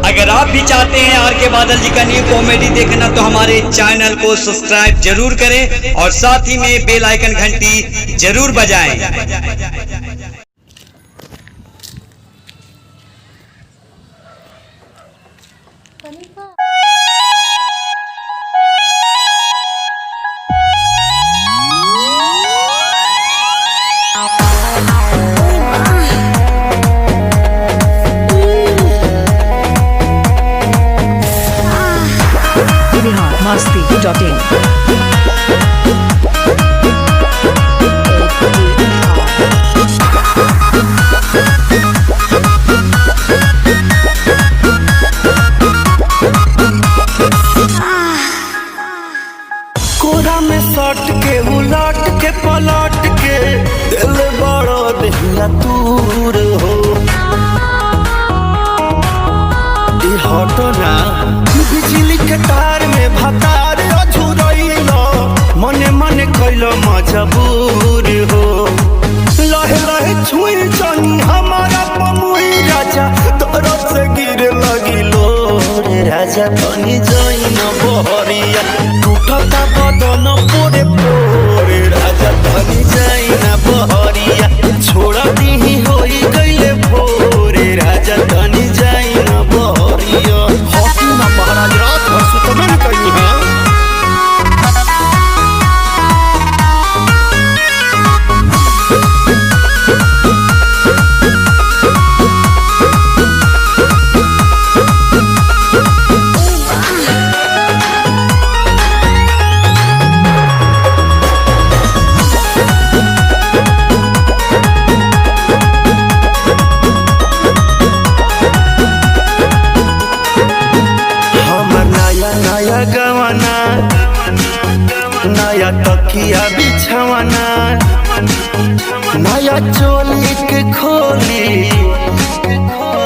अगर आप भी चाहते हैं आर के बादल जी का न्यू कॉमेडी देखना तो हमारे चैनल को सब्सक्राइब जरूर करें और साथ ही में बेल आइकन घंटी जरूर बजाएं। masti.in कोरा में सट के उलट के पलट के दिल बड़ा देहिया दूर हो हटो ना बिजली के तार में भतार अझुरैलो मने मने कैलो मजबूर हो लहे लहे छुई जानी हमारा पमुई राजा तरफ से गिरे लगिलो रे राजा तनी जाई न बहरिया टूटता बदन पोरे पोरे राजा तनी जाई न बहरिया छोड़ा दीही होई गइले भोरे राजा तनी जाई न बहरिया हॉकी ना महाराज रात भर सुतबे कहीं है गवाना नया तकिया बिछवाना नया चोली के खोली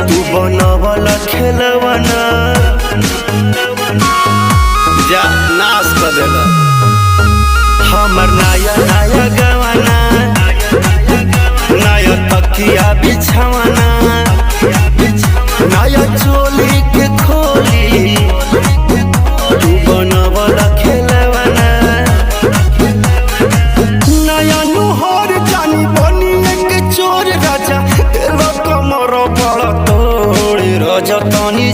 तू बनवला खेलवाना जा नाश कर देला हमर नया नया गवाना नया तकिया बिछवाना नया चोली के खोली बनवला खेलवाना नया नुहर जानी बनी एक चोर राजा तेरा कमर बड़ा तोड़ राजा तनी